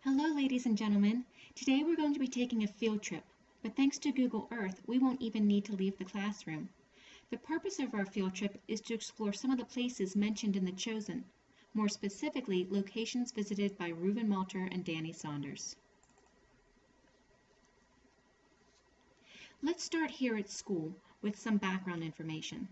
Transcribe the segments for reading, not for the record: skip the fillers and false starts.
Hello, ladies and gentlemen. Today we're going to be taking a field trip, but thanks to Google Earth, we won't even need to leave the classroom. The purpose of our field trip is to explore some of the places mentioned in The Chosen, more specifically, locations visited by Reuven Malter and Danny Saunders. Let's start here at school with some background information.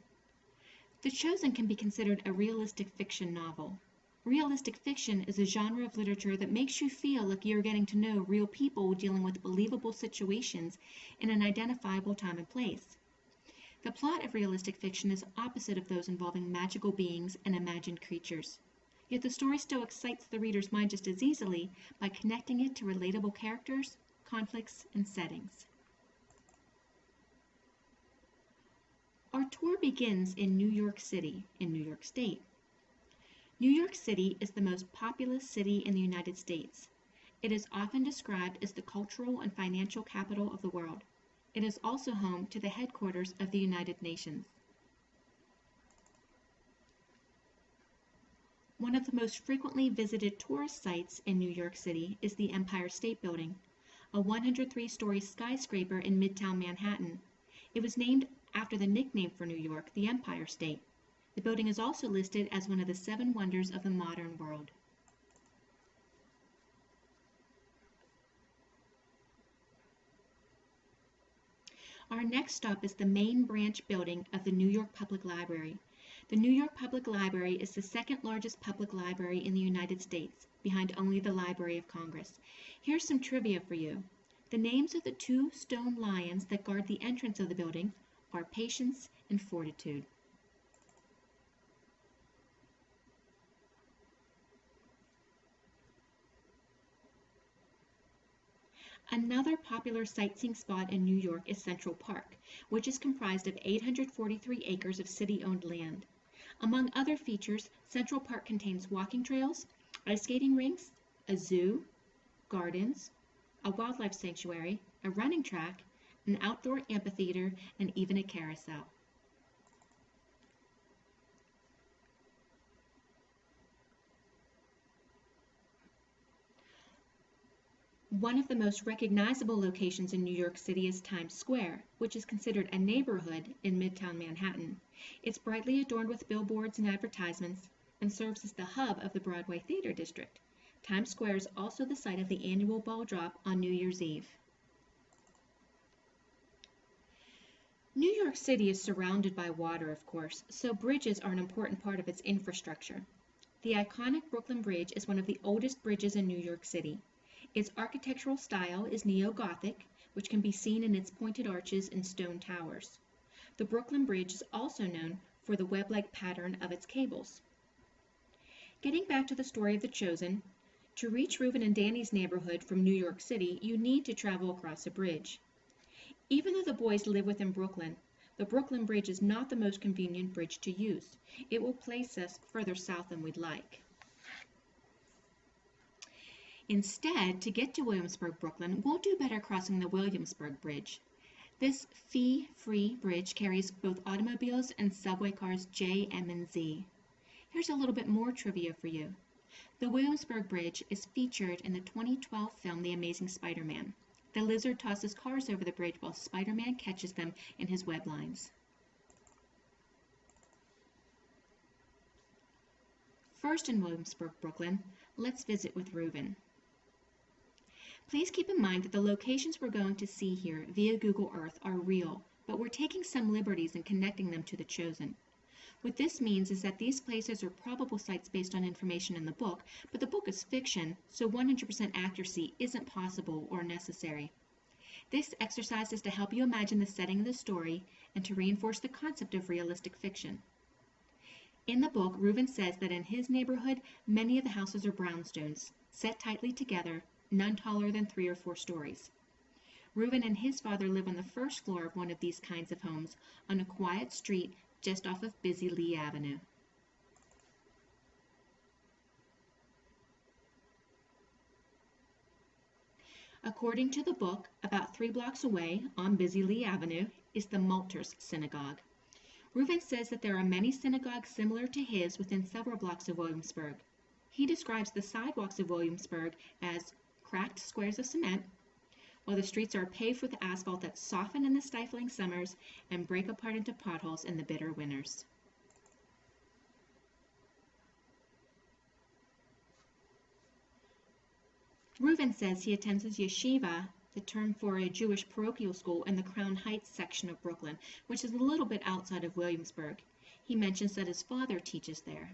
The Chosen can be considered a realistic fiction novel. Realistic fiction is a genre of literature that makes you feel like you're getting to know real people dealing with believable situations in an identifiable time and place. The plot of realistic fiction is opposite of those involving magical beings and imagined creatures. Yet the story still excites the reader's mind just as easily by connecting it to relatable characters, conflicts, and settings. Our tour begins in New York City, in New York State. New York City is the most populous city in the United States. It is often described as the cultural and financial capital of the world. It is also home to the headquarters of the United Nations. One of the most frequently visited tourist sites in New York City is the Empire State Building, a 103-story skyscraper in Midtown Manhattan. It was named after the nickname for New York, the Empire State. The building is also listed as one of the 7 wonders of the modern world. Our next stop is the main branch building of the New York Public Library. The New York Public Library is the second largest public library in the United States, behind only the Library of Congress. Here's some trivia for you. The names of the 2 stone lions that guard the entrance of the building are Patience and Fortitude. Another popular sightseeing spot in New York is Central Park, which is comprised of 843 acres of city-owned land. Among other features, Central Park contains walking trails, ice skating rinks, a zoo, gardens, a wildlife sanctuary, a running track, an outdoor amphitheater, and even a carousel. One of the most recognizable locations in New York City is Times Square, which is considered a neighborhood in Midtown Manhattan. It's brightly adorned with billboards and advertisements and serves as the hub of the Broadway Theater District. Times Square is also the site of the annual ball drop on New Year's Eve. New York City is surrounded by water, of course, so bridges are an important part of its infrastructure. The iconic Brooklyn Bridge is one of the oldest bridges in New York City. Its architectural style is neo-Gothic, which can be seen in its pointed arches and stone towers. The Brooklyn Bridge is also known for the web-like pattern of its cables. Getting back to the story of The Chosen, to reach Reuven and Danny's neighborhood from New York City, you need to travel across a bridge. Even though the boys live within Brooklyn, the Brooklyn Bridge is not the most convenient bridge to use. It will place us further south than we'd like. Instead, to get to Williamsburg, Brooklyn, we'll do better crossing the Williamsburg Bridge. This fee-free bridge carries both automobiles and subway cars J, M, and Z. Here's a little bit more trivia for you. The Williamsburg Bridge is featured in the 2012 film The Amazing Spider-Man. The lizard tosses cars over the bridge while Spider-Man catches them in his web lines. First in Williamsburg, Brooklyn, let's visit with Reuven. Please keep in mind that the locations we're going to see here via Google Earth are real, but we're taking some liberties in connecting them to The Chosen. What this means is that these places are probable sites based on information in the book, but the book is fiction, so 100% accuracy isn't possible or necessary. This exercise is to help you imagine the setting of the story and to reinforce the concept of realistic fiction. In the book, Reuven says that in his neighborhood, many of the houses are brownstones, set tightly together, none taller than 3 or 4 stories. Reuven and his father live on the first floor of one of these kinds of homes on a quiet street just off of busy Lee Avenue. According to the book, about 3 blocks away on busy Lee Avenue is the Malters Synagogue. Reuven says that there are many synagogues similar to his within several blocks of Williamsburg. He describes the sidewalks of Williamsburg as cracked squares of cement, while the streets are paved with asphalt that soften in the stifling summers and break apart into potholes in the bitter winters. Reuven says he attends a yeshiva, the term for a Jewish parochial school in the Crown Heights section of Brooklyn, which is a little bit outside of Williamsburg. He mentions that his father teaches there.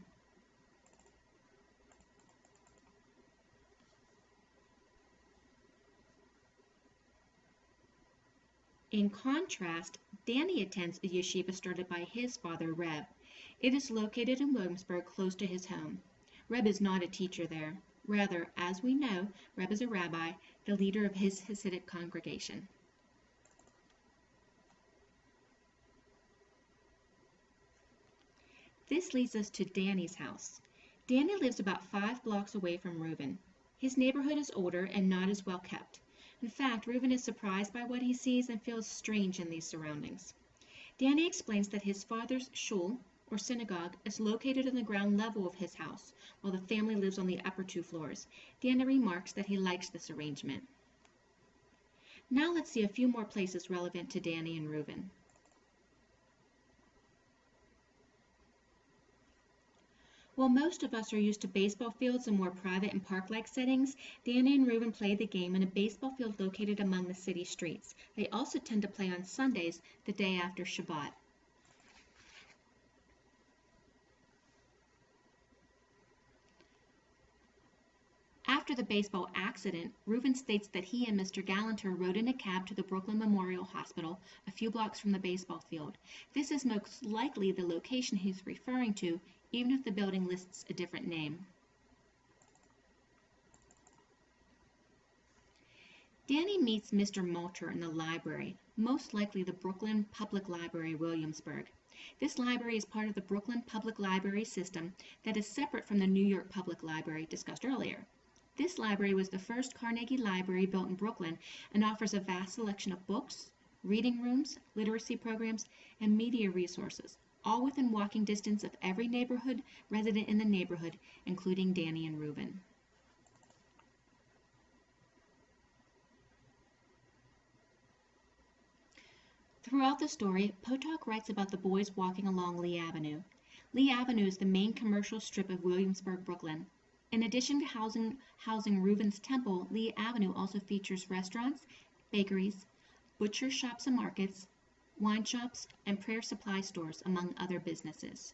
In contrast, Danny attends a yeshiva started by his father, Reb. It is located in Williamsburg, close to his home. Reb is not a teacher there. Rather, as we know, Reb is a rabbi, the leader of his Hasidic congregation. This leads us to Danny's house. Danny lives about 5 blocks away from Reuven. His neighborhood is older and not as well kept. In fact, Reuven is surprised by what he sees and feels strange in these surroundings. Danny explains that his father's shul, or synagogue, is located on the ground level of his house, while the family lives on the upper 2 floors. Danny remarks that he likes this arrangement. Now let's see a few more places relevant to Danny and Reuven. While most of us are used to baseball fields in more private and park-like settings, Danny and Reuven play the game in a baseball field located among the city streets. They also tend to play on Sundays, the day after Shabbat. After the baseball accident, Reuven states that he and Mr. Gallanter rode in a cab to the Brooklyn Memorial Hospital, a few blocks from the baseball field. This is most likely the location he's referring to, even if the building lists a different name. Danny meets Mr. Malter in the library, most likely the Brooklyn Public Library, Williamsburg. This library is part of the Brooklyn Public Library system that is separate from the New York Public Library discussed earlier. This library was the first Carnegie Library built in Brooklyn and offers a vast selection of books, reading rooms, literacy programs, and media resources, all within walking distance of every neighborhood resident in the neighborhood, including Danny and Reuven. Throughout the story, Potok writes about the boys walking along Lee Avenue. Lee Avenue is the main commercial strip of Williamsburg, Brooklyn. In addition to housing Reuven's temple, Lee Avenue also features restaurants, bakeries, butcher shops and markets, wine shops, and prayer supply stores, among other businesses.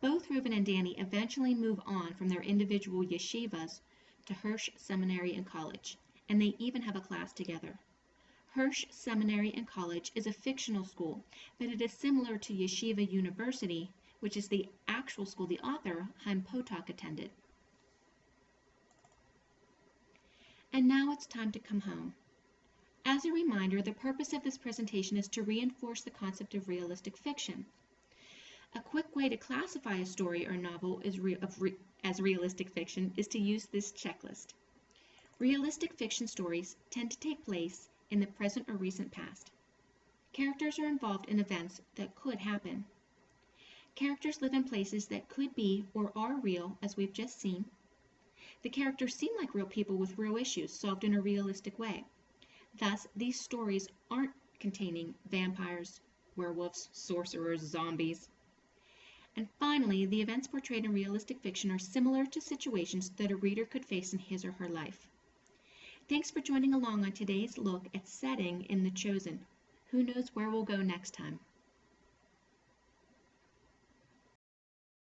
Both Reuven and Danny eventually move on from their individual yeshivas to Hirsch Seminary and College, and they even have a class together. Hirsch Seminary and College is a fictional school, but it is similar to Yeshiva University, which is the actual school the author, Chaim Potok, attended. And now it's time to come home. As a reminder, the purpose of this presentation is to reinforce the concept of realistic fiction. A quick way to classify a story or novel as realistic fiction is to use this checklist. Realistic fiction stories tend to take place in the present or recent past. Characters are involved in events that could happen. Characters live in places that could be or are real, as we've just seen. The characters seem like real people with real issues solved in a realistic way. Thus, these stories aren't containing vampires, werewolves, sorcerers, zombies. And finally, the events portrayed in realistic fiction are similar to situations that a reader could face in his or her life. Thanks for joining along on today's look at setting in The Chosen. Who knows where we'll go next time?